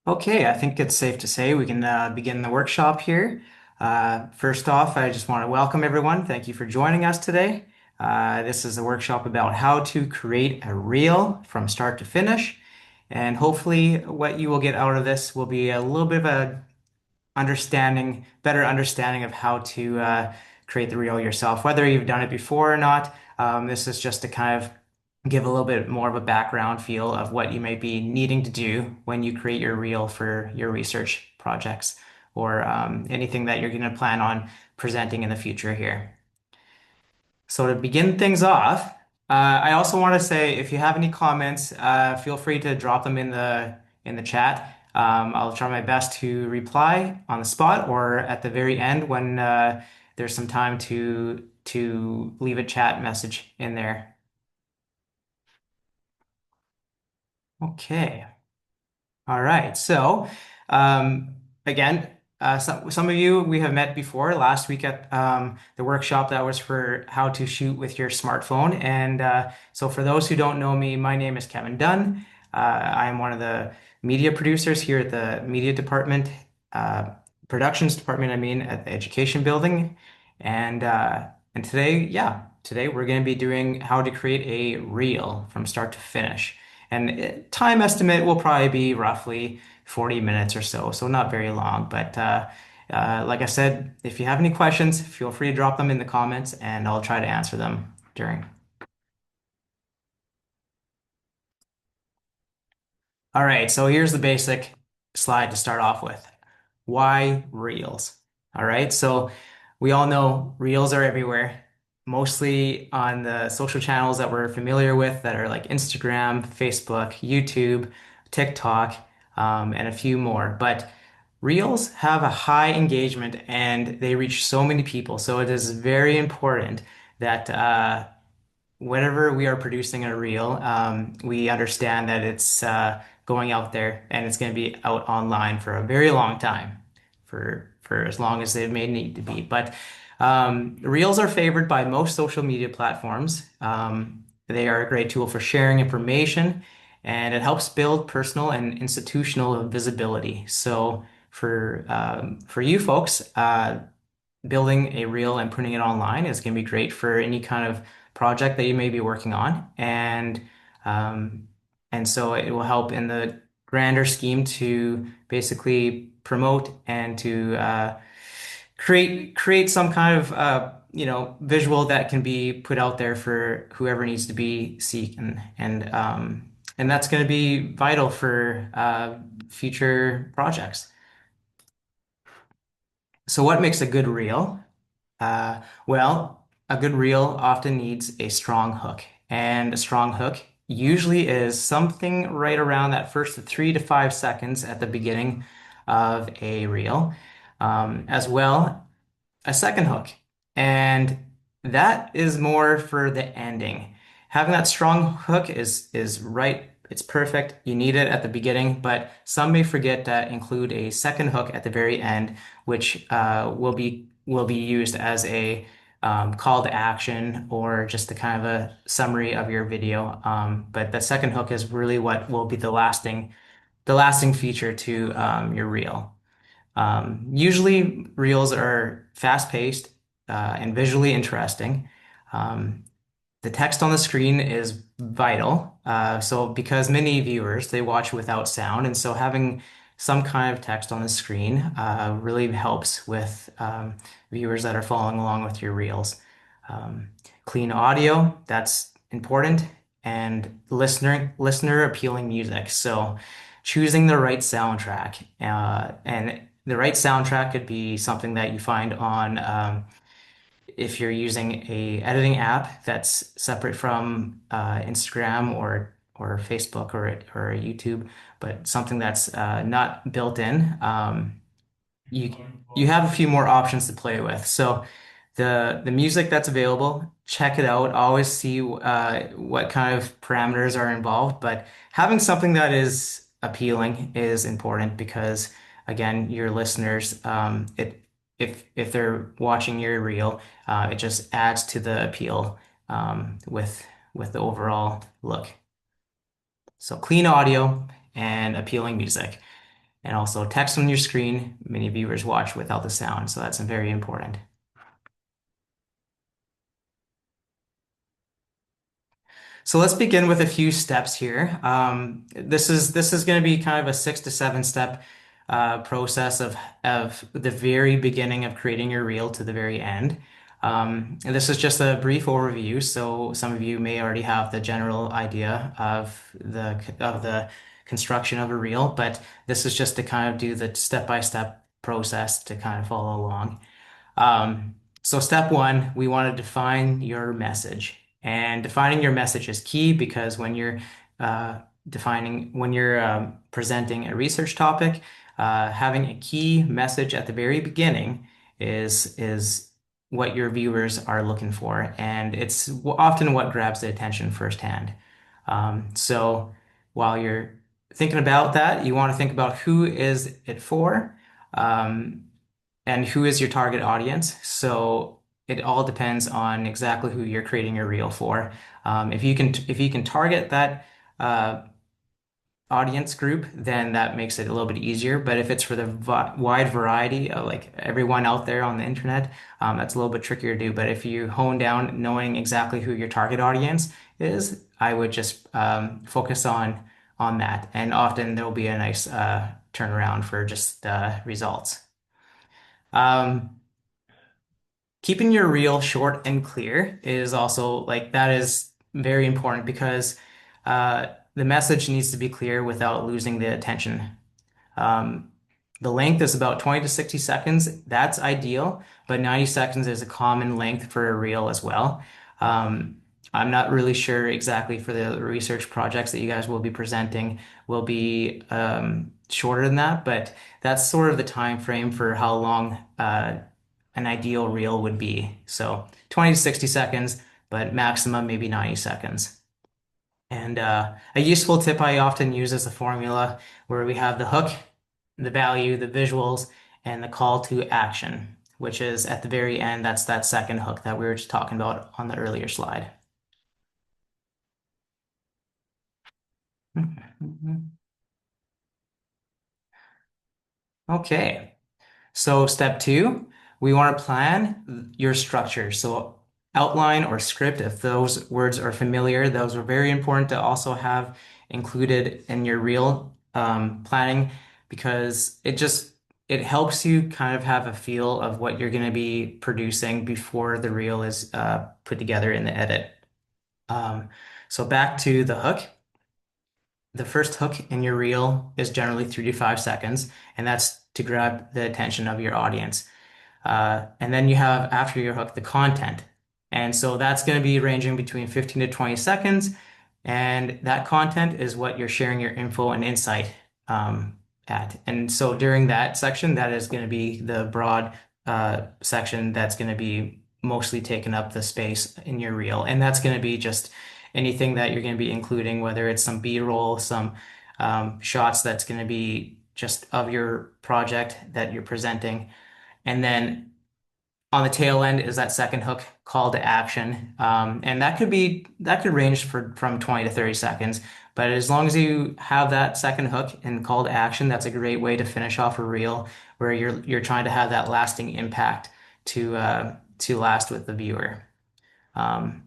Okay, I think it's safe to say we can begin the workshop here. First off, I just want to welcome everyone. Thank you for joining us today. This is a workshop about how to create a reel from start to finish. And hopefully, what you will get out of this will be a little bit of a better understanding of how to create the reel yourself, whether you've done it before or not. This is just to kind of give a little bit more of a background feel of what you may be needing to do when you create your reel for your research projects or anything that you're going to plan on presenting in the future here. So to begin things off, I also want to say if you have any comments, feel free to drop them in the chat. I'll try my best to reply on the spot or at the very end when there's some time to leave a chat message in there. Okay. All right. So, again, some of you we have met before last week at the workshop that was for how to shoot with your smartphone. And so, for those who don't know me, my name is Kevin Dunn. I am one of the media producers here at the media department, uh, productions department, I mean, at the education building. And today, today we're going to be doing how to create a reel from start to finish. And time estimate will probably be roughly 40 minutes or so, so not very long. But like I said, if you have any questions, feel free to drop them in the comments and I'll try to answer them during. All right, so here's the basic slide to start off with. Why Reels? All right, so we all know Reels are everywhere, mostly on the social channels that we're familiar with that are like Instagram, Facebook, YouTube, TikTok, and a few more. But Reels have a high engagement and they reach so many people. So it is very important that whenever we are producing a reel, we understand that it's going out there and it's going to be out online for a very long time, for as long as it may need to be. But reels are favored by most social media platforms. They are a great tool for sharing information, and it helps build personal and institutional visibility. So for you folks, building a reel and putting it online is going to be great for any kind of project that you may be working on. Um, and so it will help in the grander scheme to basically promote and to create some kind of visual that can be put out there for whoever needs to be seen. And that's going to be vital for future projects. So what makes a good reel? Well, a good reel often needs a strong hook, and a strong hook usually is something right around that first 3 to 5 seconds at the beginning of a reel. As well, a second hook, and that is more for the ending. Having that strong hook is right. It's perfect. You need it at the beginning, but some may forget to include a second hook at the very end, which will be used as a call to action or just a kind of a summary of your video. But the second hook is really what will be the lasting feature to your reel. Usually, reels are fast-paced and visually interesting. Um, the text on the screen is vital. So because many viewers, they watch without sound, and so having some kind of text on the screen really helps with viewers that are following along with your reels. Um, Clean audio, that's important, and listener appealing music. So choosing the right soundtrack, and the right soundtrack could be something that you find on if you're using a editing app that's separate from Instagram or Facebook or YouTube, but something that's not built in. You you have a few more options to play with. So the music that's available, check it out. Always see what kind of parameters are involved. But having something that is appealing is important because again, your listeners, if they're watching your reel, it just adds to the appeal with the overall look. So clean audio and appealing music. And also text on your screen. Many viewers watch without the sound, so that's very important. So let's begin with a few steps here. This is going to be kind of a 6 to 7 step process of the very beginning of creating your reel to the very end. And this is just a brief overview, so some of you may already have the general idea of the construction of a reel, but this is just to kind of do the step-by-step process to kind of follow along. So step one, we want to define your message. And defining your message is key because when you're presenting a research topic, having a key message at the very beginning is what your viewers are looking for, and it's often what grabs the attention firsthand. So while you're thinking about that, you want to think about who is it for. Um, and who is your target audience. So it all depends on exactly who you're creating your reel for. If you can target that uh, audience group, then that makes it a little bit easier. But if it's for the wide variety of like everyone out there on the internet, that's a little bit trickier to do. But if you hone down knowing exactly who your target audience is, I would just focus on that. And often there will be a nice turnaround for just results. Um, Keeping your reel short and clear is also like that is very important because the message needs to be clear without losing the attention. Um, the length is about 20 to 60 seconds. That's ideal, but 90 seconds is a common length for a reel as well. Um, I'm not really sure exactly for the research projects that you guys will be presenting will be shorter than that, but that's sort of the time frame for how long an ideal reel would be. So 20 to 60 seconds, but maximum maybe 90 seconds. And a useful tip I often use is a formula where we have the hook, the value, the visuals, and the call to action, which is at the very end. That's that second hook that we were just talking about on the earlier slide. Okay. So step two, we want to plan your structure. So outline or script, if those words are familiar, those are very important to also have included in your reel planning because it helps you kind of have a feel of what you're going to be producing before the reel is put together in the edit. Um, so back to the hook. The first hook in your reel is generally 3 to 5 seconds, and that's to grab the attention of your audience. And then you have after your hook the content. And so that's going to be ranging between 15 to 20 seconds. And that content is what you're sharing your info and insight at. And so during that section, that is going to be the broad section that's going to be mostly taking up the space in your reel. And that's going to be just anything that you're going to be including, whether it's some B-roll, some shots that's going to be just of your project that you're presenting. And then on the tail end is that second hook call to action. And that could range from 20 to 30 seconds. But as long as you have that second hook and call to action, that's a great way to finish off a reel where you're trying to have that lasting impact to last with the viewer. Um,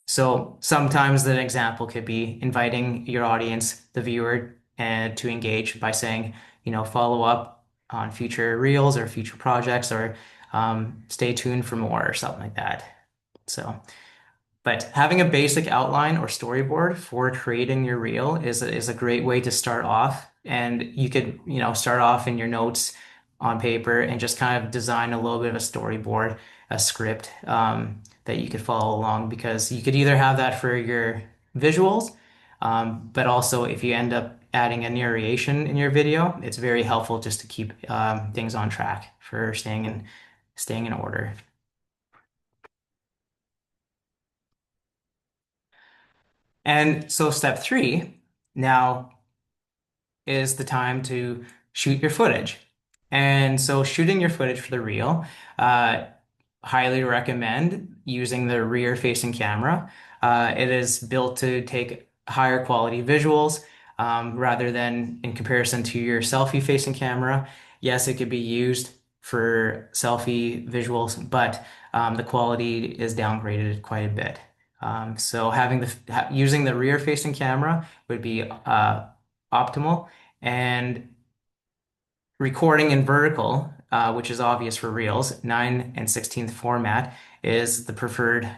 so sometimes an example could be inviting your audience, the viewer, and to engage by saying, follow up on future reels or future projects or stay tuned for more or something like that. So but having a basic outline or storyboard for creating your reel is a great way to start off. And you could, start off in your notes on paper and just kind of design a little bit of a storyboard, a script that you could follow along because you could either have that for your visuals, but also if you end up adding a narration in your video, it's very helpful just to keep things on track for staying in order. And so step three now is the time to shoot your footage. And so shooting your footage for the reel, uh, highly recommend using the rear facing camera. It is built to take higher quality visuals. rather than in comparison to your selfie facing camera. Yes, it could be used for selfie visuals, but the quality is downgraded quite a bit. So using the rear facing camera would be optimal, and recording in vertical, which is obvious for Reels, 9 and 16th format is the preferred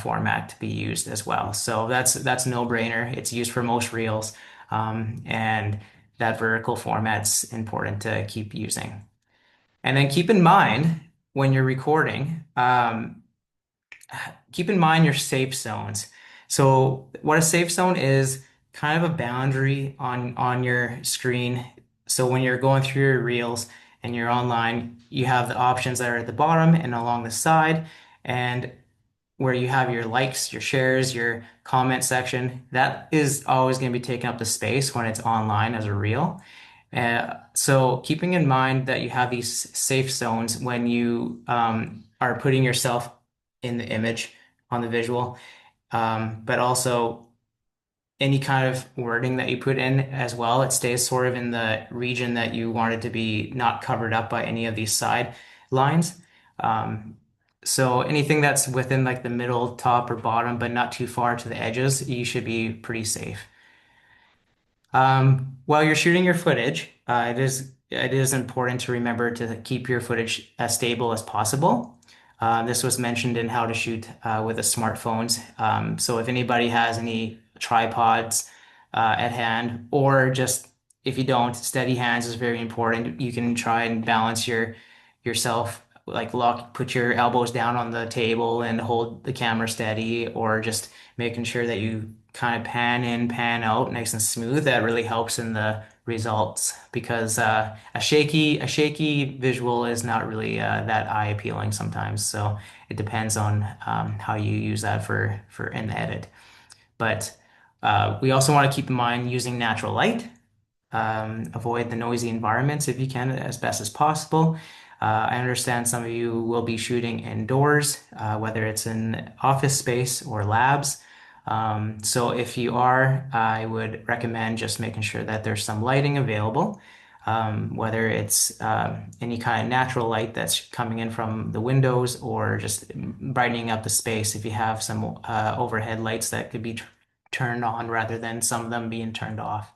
format to be used as well. So that's no brainer. It's used for most Reels, and that vertical format's important to keep using. And then keep in mind when you're recording, keep in mind your safe zones. So what a safe zone is, kind of a boundary on your screen. So when you're going through your reels and you're online, you have the options that are at the bottom and along the side, and where you have your likes, your shares, your comment section, that is always going to be taking up the space when it's online as a reel. So keeping in mind that you have these safe zones when you are putting yourself in the image on the visual, but also any kind of wording that you put in as well, it stays sort of in the region that you want it to be, not covered up by any of these side lines. Um, so anything that's within like the middle, top, or bottom, but not too far to the edges, you should be pretty safe. While you're shooting your footage, it is important to remember to keep your footage as stable as possible. This was mentioned in how to shoot with the smartphones. So if anybody has any tripods at hand, or just if you don't, steady hands is very important. You can try and balance yourself, like put your elbows down on the table and hold the camera steady, or just making sure that you kind of pan in, pan out, nice and smooth. That really helps in the results, because a shaky visual is not really that eye appealing sometimes. So it depends on how you use that for in the edit. But we also want to keep in mind using natural light. Avoid the noisy environments if you can as best as possible. I understand some of you will be shooting indoors, whether it's in office space or labs. So if you are, I would recommend just making sure that there's some lighting available, whether it's any kind of natural light that's coming in from the windows, or just brightening up the space if you have some overhead lights that could be turned on rather than some of them being turned off.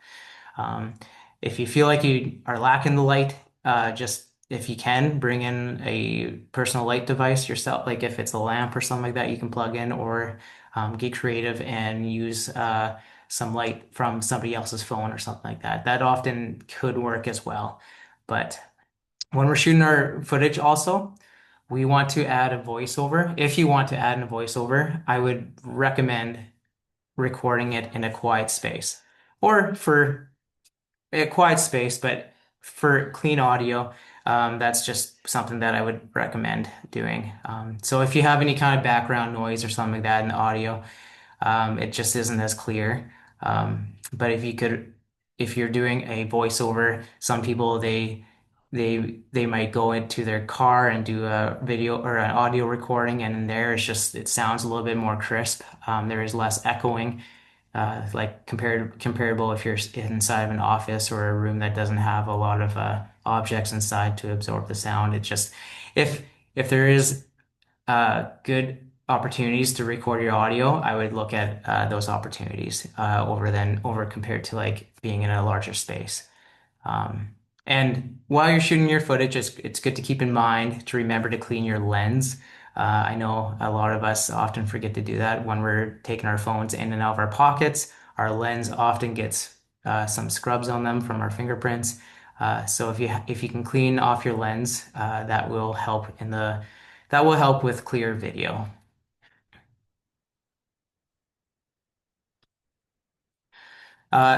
Um, if you feel like you are lacking the light, just if you can, bring in a personal light device yourself, like if it's a lamp or something like that, you can plug in, or get creative and use some light from somebody else's phone or something like that. That often could work as well. But when we're shooting our footage, also, we want to add a voiceover. If you want to add in a voiceover, I would recommend recording it in a quiet space, or for a quiet space, but for clean audio, that's just something that I would recommend doing. So if you have any kind of background noise or something like that in the audio, it just isn't as clear. But if you're doing a voiceover, some people they might go into their car and do a video or an audio recording, and in there it sounds a little bit more crisp. There is less echoing, like comparable if you're inside of an office or a room that doesn't have a lot of objects inside to absorb the sound. It just if if there is good opportunities to record your audio, I would look at those opportunities over compared to like being in a larger space. Um, and while you're shooting your footage, it's good to keep in mind to remember to clean your lens. I know a lot of us often forget to do that when we're taking our phones in and out of our pockets. Our lens often gets some scrubs on them from our fingerprints. So if you can clean off your lens, that will help with clear video.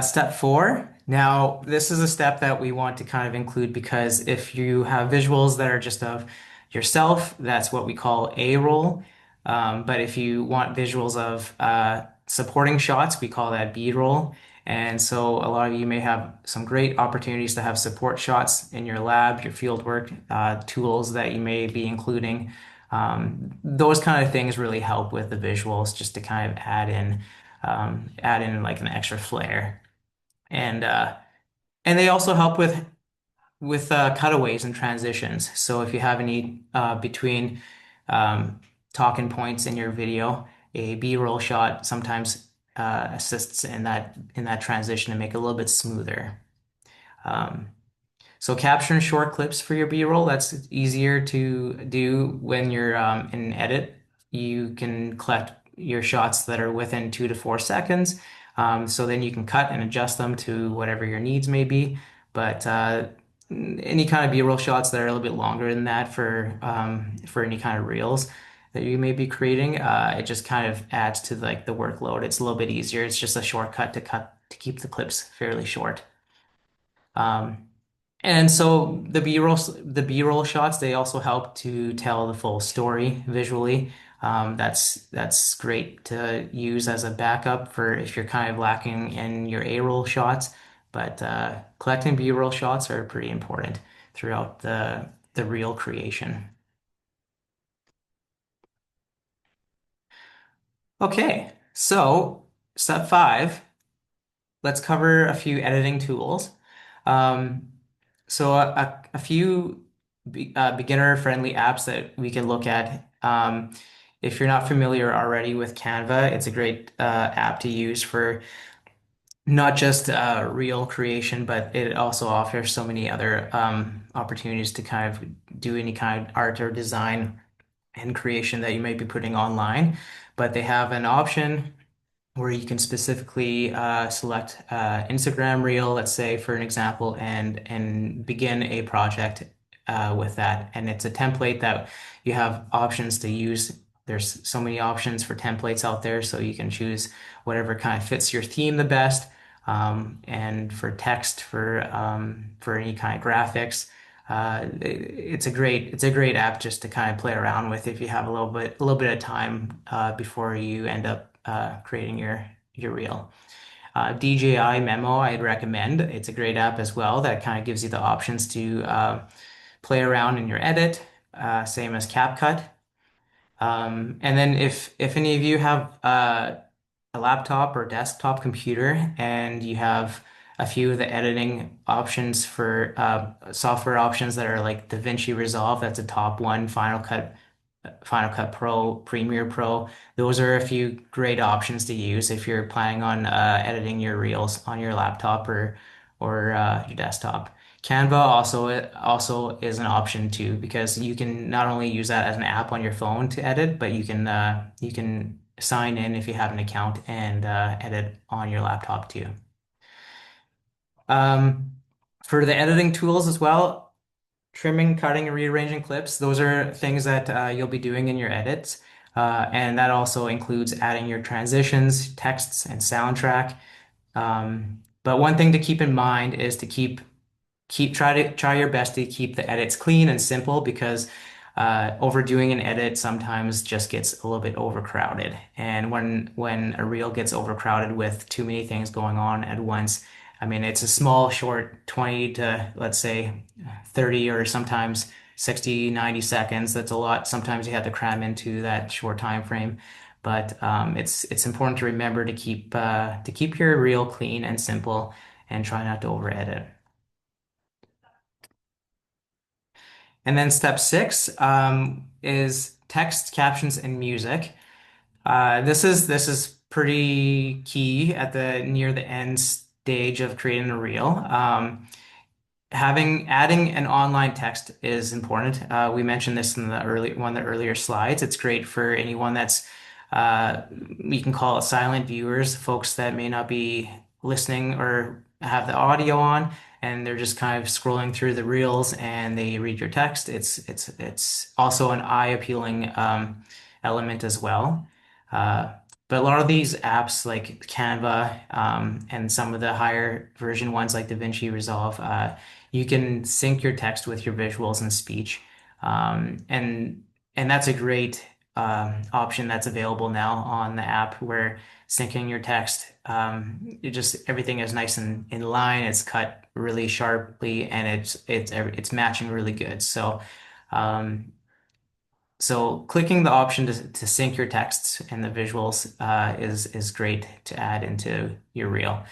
Step four. Now, this is a step that we want to kind of include, because if you have visuals that are just of yourself, that's what we call A-roll. But if you want visuals of supporting shots, we call that B-roll. And so a lot of you may have some great opportunities to have support shots in your lab, your fieldwork tools that you may be including. Those kind of things really help with the visuals, just to kind of add in like an extra flair. And uh, and they also help with cutaways and transitions. So if you have any between um, talking points in your video, a B-roll shot sometimes assists in that transition to make it a little bit smoother. Um, so capturing short clips for your B-roll, that's easier to do when you're in edit. You can collect your shots that are within 2 to 4 seconds. So then you can cut and adjust them to whatever your needs may be. But any kind of B-roll shots that are a little bit longer than that for any kind of reels that you may be creating, it just kind of adds to like the workload. It's a little bit easier. It's just a shortcut to keep the clips fairly short. Um, and so the B-roll shots, they also help to tell the full story visually. That's great to use as a backup for if you're kind of lacking in your A-roll shots. But collecting B-roll shots are pretty important throughout the reel creation. Okay, so step 5. Let's cover a few editing tools. Um, so a few beginner-friendly apps that we can look at. If you're not familiar already with Canva, it's a great app to use for not just reel creation, but it also offers so many other opportunities to kind of do any kind of art or design and creation that you might be putting online. But they have an option where you can specifically select Instagram Reel, let's say for an example, and begin a project with that. And it's a template that you have options to use. There's so many options for templates out there, so you can choose whatever kind of fits your theme the best. And for text, for any kind of graphics, it's a great app just to kind of play around with if you have a little bit of time before you end up creating your reel. DJI Memo, I'd recommend. It's a great app as well that kind of gives you the options to play around in your edit, same as CapCut. And then if any of you have a laptop or desktop computer and you have a few of the editing options for software options that are like DaVinci Resolve, that's a top one, Final Cut Pro, Premiere Pro. Those are a few great options to use if you're planning on editing your reels on your laptop or your desktop. Canva also is an option too because you can not only use that as an app on your phone to edit, but you can sign in if you have an account and edit on your laptop too. Um, for the editing tools as well, trimming, cutting, and rearranging clips, those are things that you'll be doing in your edits. And that also includes adding your transitions, texts, and soundtrack. But one thing to keep in mind is to try your best to keep the edits clean and simple because overdoing an edit sometimes just gets a little bit overcrowded. And when a reel gets overcrowded with too many things going on at once, I mean, it's a small, short 20 to let's say 30 or sometimes 60, 90 seconds. That's a lot. Sometimes you have to cram into that short time frame. But it's important to remember to keep your reel clean and simple and try not to over edit. And then step 6 is text, captions, and music. This is pretty key at the near the end stage of creating a reel. Adding an online text is important. We mentioned this in the early one of the earlier slides. It's great for anyone that's we can call it silent viewers, folks that may not be listening or have the audio on, and they're just kind of scrolling through the reels and they read your text. It's also an eye appealing element as well. Uh, but a lot of these apps like Canva and some of the higher version ones like DaVinci Resolve, you can sync your text with your visuals and speech. And that's a great option that's available now on the app where syncing your text, it just everything is nice and in line. It's cut really sharply and it's matching really good. Um, so clicking the option to sync your texts and the visuals is great to add into your reel.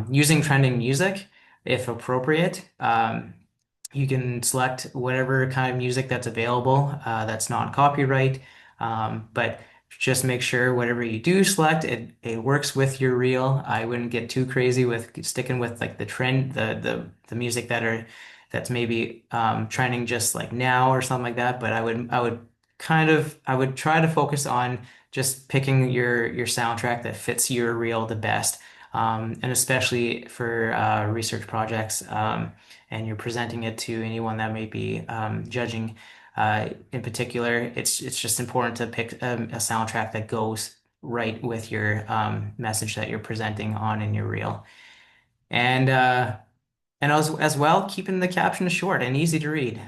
Using trending music, if appropriate. You can select whatever kind of music that's available that's non-copyright. But just make sure whatever you do select, it works with your reel. I wouldn't get too crazy with sticking with like the trend, the music that's maybe trending just like now or something like that. But I would try to focus on just picking your soundtrack that fits your reel the best. And especially for research projects, and you're presenting it to anyone that may be judging in particular, it's just important to pick a soundtrack that goes right with your message that you're presenting on in your reel. And as well, keeping the captions short and easy to read.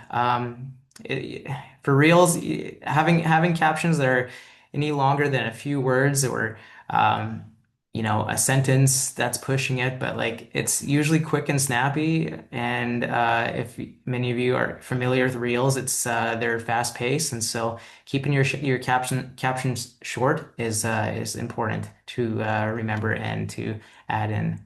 It, for reels, having captions that are any longer than a few words or um, a sentence that's pushing it, but like it's usually quick and snappy. And if many of you are familiar with reels, it's they're fast paced, and so keeping your captions short is important to remember and to add in.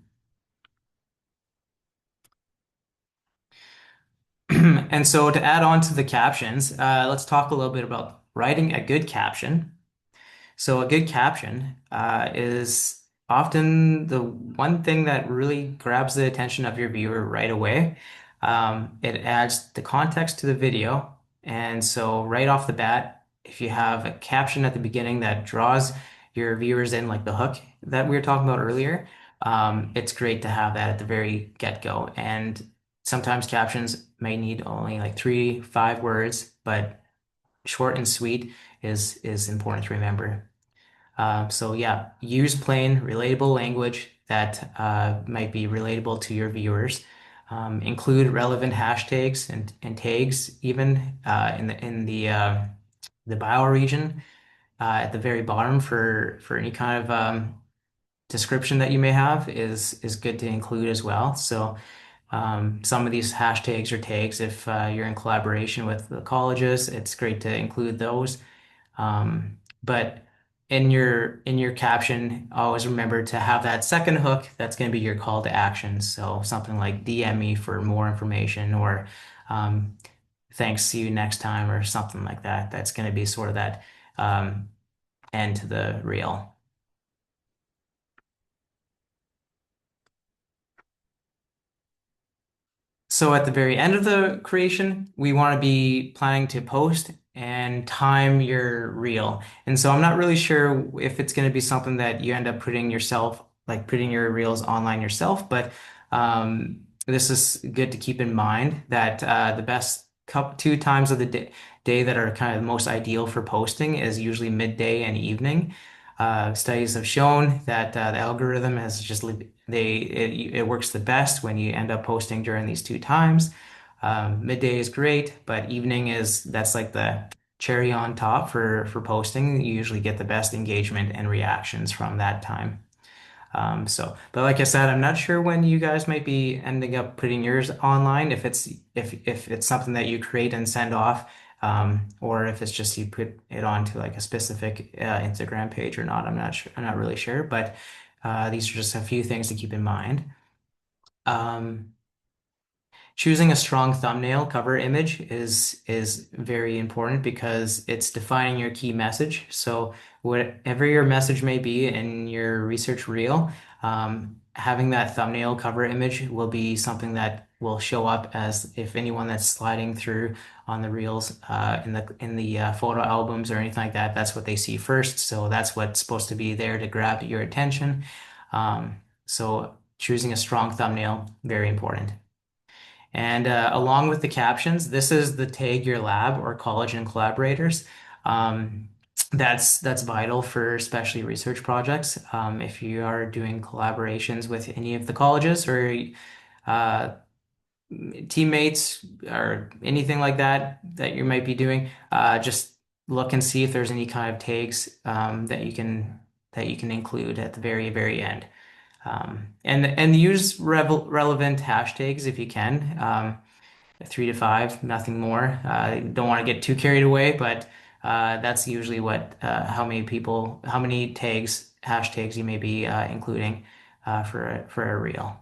And so to add on to the captions, let's talk a little bit about writing a good caption. So a good caption is often the one thing that really grabs the attention of your viewer right away. It adds the context to the video. And so right off the bat, if you have a caption at the beginning that draws your viewers in, like the hook that we were talking about earlier, it's great to have that at the very get-go. And sometimes captions may need only like 3, 5 words, but short and sweet is important to remember. So yeah, use plain, relatable language that might be relatable to your viewers. Include relevant hashtags and tags even in the bio region at the very bottom for any kind of description that you may have is good to include as well. So some of these hashtags or tags, if you're in collaboration with the colleges, it's great to include those. But in your caption, always remember to have that second hook that's going to be your call to action. So something like DM me for more information or um, thanks, see you next time or something like that. That's going to be sort of that um, end to the reel. So at the very end of the creation, we want to be planning to post and time your reel. And so I'm not really sure if it's going to be something that you end up putting yourself, like putting your reels online yourself, but this is good to keep in mind that the best 2 times of the day that are kind of most ideal for posting is usually midday and evening. Studies have shown that the algorithm has just it works the best when you end up posting during these 2 times. Midday is great, but evening that's like the cherry on top for posting. You usually get the best engagement and reactions from that time. But like I said, I'm not sure when you guys might be ending up putting yours online, if it's something that you create and send off, or if it's just you put it onto like a specific Instagram page or not. I'm not sure. I'm not really sure, but these are just a few things to keep in mind. Um, Choosing a strong thumbnail cover image is very important because it's defining your key message. So whatever your message may be in your research reel, having that thumbnail cover image will be something that will show up as if anyone that's sliding through on the reels in the photo albums or anything like that, that's what they see first. So that's what's supposed to be there to grab your attention. So choosing a strong thumbnail, very important. And along with the captions, this is the tag your lab or college and collaborators. Um, that's vital for especially research projects. If you are doing collaborations with any of the colleges or uh, teammates or anything like that that you might be doing, just look and see if there's any kind of tags that you can include at the very, very end. And use relevant hashtags if you can. 3 to 5, nothing more. Don't want to get too carried away, but that's usually how many tags, hashtags you may be including. for a reel.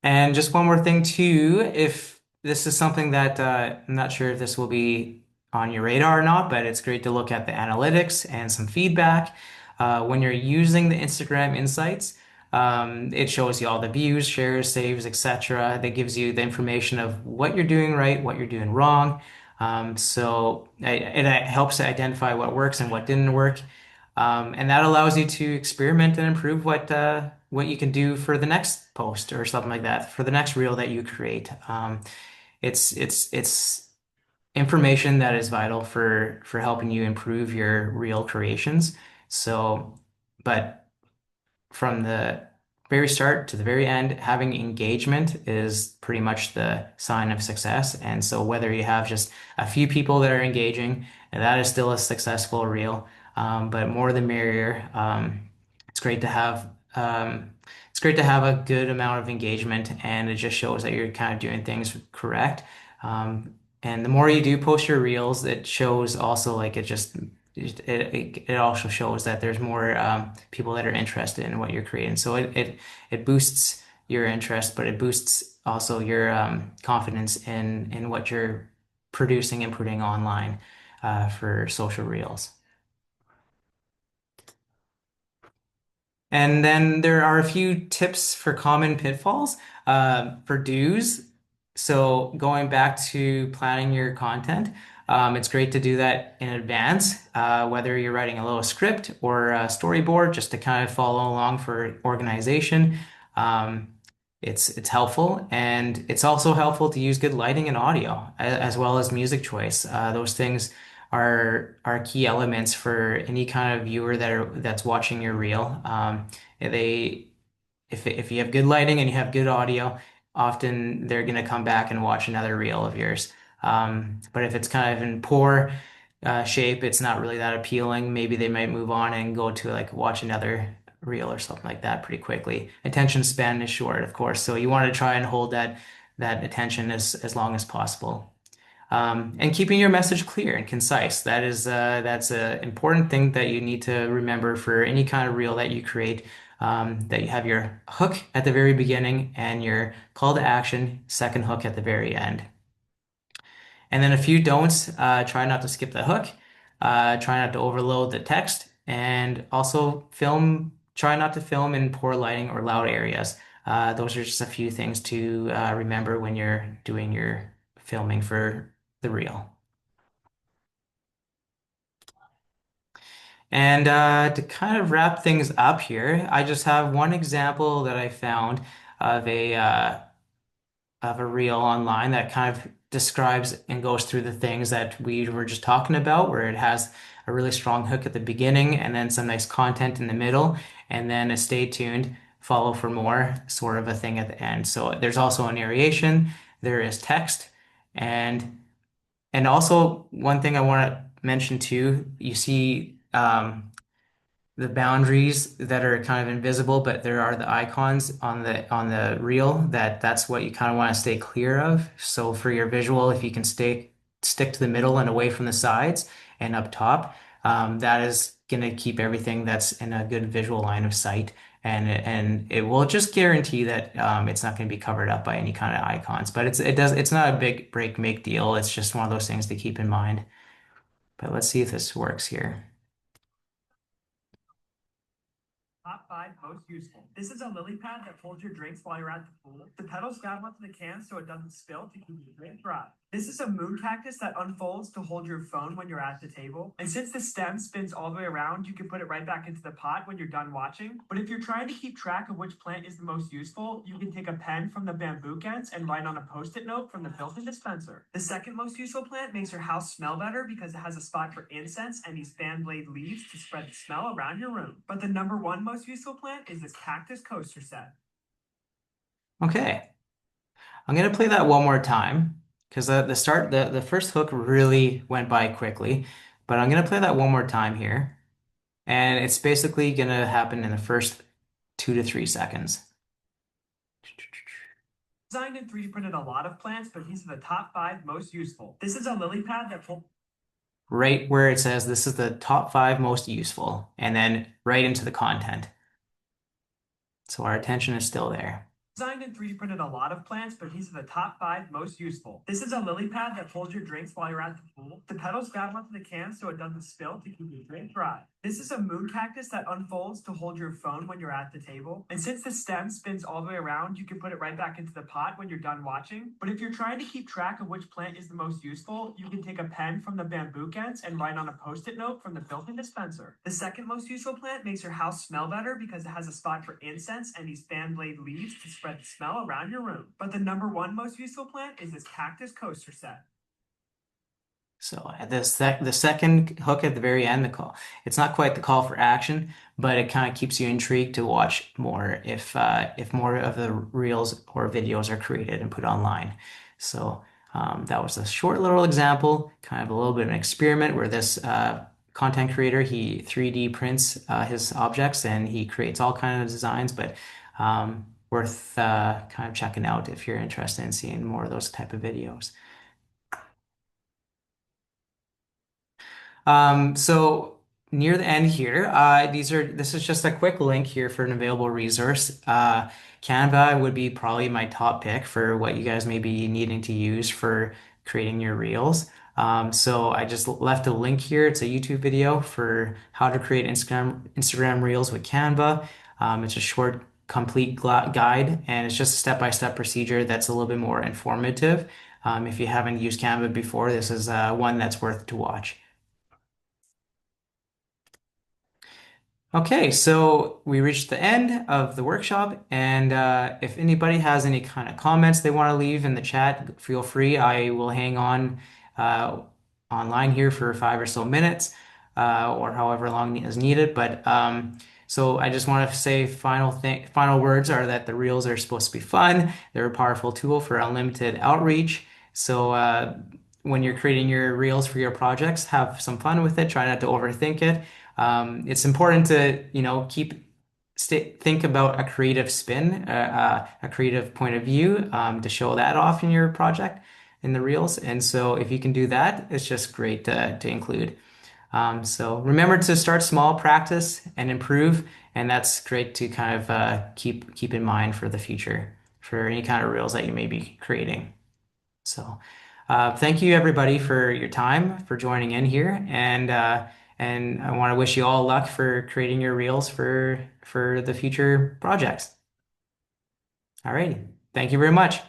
And just one more thing too, if this is something that I'm not sure if this will be on your radar or not, but it's great to look at the analytics and some feedback. When you're using the Instagram Insights, it shows you all the views, shares, saves, etc. That gives you the information of what you're doing right, what you're doing wrong. It helps to identify what works and what didn't work. And that allows you to experiment and improve what you can do for the next post or something like that, for the next reel that you create. It's information that is vital for helping you improve your reel creations. So, but from the very start to the very end, having engagement is pretty much the sign of success. And so whether you have just a few people that are engaging, and that is still a successful reel, but more the merrier. It's great to have it's great to have a good amount of engagement, and it just shows that you're kind of doing things correct. Um, and the more you do post your reels, it shows also like it also shows that there's more people that are interested in what you're creating. So it boosts your interest, but it boosts also your confidence in what you're producing and putting online for social reels. And then there are a few tips for common pitfalls, for do's. So going back to planning your content, it's great to do that in advance, whether you're writing a little script or a storyboard, just to kind of follow along for organization. Um, it's helpful, and it's also helpful to use good lighting and audio, as well as music choice. Those things are key elements for any kind of viewer that's watching your reel. They if you have good lighting and you have good audio, often they're gonna come back and watch another reel of yours. But if it's kind of in poor shape, it's not really that appealing. Maybe they might move on and go to like watch another reel or something like that pretty quickly. Attention span is short, of course, so you want to try and hold that attention as long as possible. And keeping your message clear and concise. That's an important thing that you need to remember for any kind of reel that you create. That you have your hook at the very beginning and your call to action, second hook at the very end. And then a few don'ts, try not to skip the hook, try not to overload the text, and also try not to film in poor lighting or loud areas. Those are just a few things to remember when you're doing your filming for the reel. And to kind of wrap things up here, I just have one example that I found of a reel online that kind of describes and goes through the things that we were just talking about, where it has a really strong hook at the beginning and then some nice content in the middle, and then a stay tuned, follow for more sort of a thing at the end. So there's also a narration, there is text, and also one thing I want to mention too, you see the boundaries that are kind of invisible, but there are the icons on the reel that's what you kind of want to stay clear of. So for your visual, if you can stick to the middle and away from the sides and up top, that is going to keep everything that's in a good visual line of sight. And it will just guarantee that it's not going to be covered up by any kind of icons. But it's not a big break make deal. It's just one of those things to keep in mind. But let's see if this works here. Top 5 most useful. This is a lily pad that holds your drinks while you're at the pool. The petals grab onto the can so it doesn't spill to keep your drink dry. This is a moon cactus that unfolds to hold your phone when you're at the table. And since the stem spins all the way around, you can put it right back into the pot when you're done watching. But if you're trying to keep track of which plant is the most useful, you can take a pen from the bamboo ends and write on a post-it note from the built-in dispenser. The second most useful plant makes your house smell better because it has a spot for incense and these fan blade leaves to spread the smell around your room. But the number one most useful plant is this cactus coaster set. Okay. I'm gonna play that one more time because the first hook really went by quickly, but I'm gonna play that one more time here, and it's basically gonna happen in the first 2 to 3 seconds. Designed and 3D printed a lot of plants, but these are the top 5 most useful. This is a lily pad that right where it says this is the top five most useful, and then right into the content. So our attention is still there. Designed and 3D printed a lot of plants, but these are the top five most useful. This is a lily pad that holds your drinks while you're at the pool. The petals grab onto the can so it doesn't spill to keep your drink dry. This is a moon cactus that unfolds to hold your phone when you're at the table. And since the stem spins all the way around, you can put it right back into the pot when you're done watching. But if you're trying to keep track of which plant is the most useful, you can take a pen from the bamboo ends and write on a post-it note from the built-in dispenser. The second most useful plant makes your house smell better because it has a spot for incense and these fan blade leaves to spread the smell around your room. But the number one most useful plant is this cactus coaster set. So at the second hook at the very end, the call, it's not quite the call for action, but it kind of keeps you intrigued to watch more if more of the reels or videos are created and put online. So that was a short little example, kind of a little bit of an experiment where this content creator, he 3D prints his objects and he creates all kinds of designs, but worth kind of checking out if you're interested in seeing more of those type of videos. So near the end here, this is just a quick link here for an available resource. Canva would be probably my top pick for what you guys may be needing to use for creating your reels. So I just left a link here. It's a YouTube video for how to create Instagram Reels with Canva. It's a short, complete guide, and it's just a step-by-step procedure that's a little bit more informative. If you haven't used Canva before, this is one that's worth to watch. Okay, so we reached the end of the workshop, and if anybody has any kind of comments they want to leave in the chat, feel free. I will hang on uh, online here for 5 or so minutes, or however long is needed. But so I just want to say final words are that the reels are supposed to be fun. They're a powerful tool for unlimited outreach. So when you're creating your reels for your projects, have some fun with it. Try not to overthink it. It's important to, think about a creative spin, a creative point of view, to show that off in your project in the reels. And so if you can do that, it's just great to include. So remember to start small, practice, and improve. And that's great to kind of keep in mind for the future for any kind of reels that you may be creating. So, thank you everybody for your time, for joining in here, and I want to wish you all luck for creating your reels for the future projects. All right, thank you very much.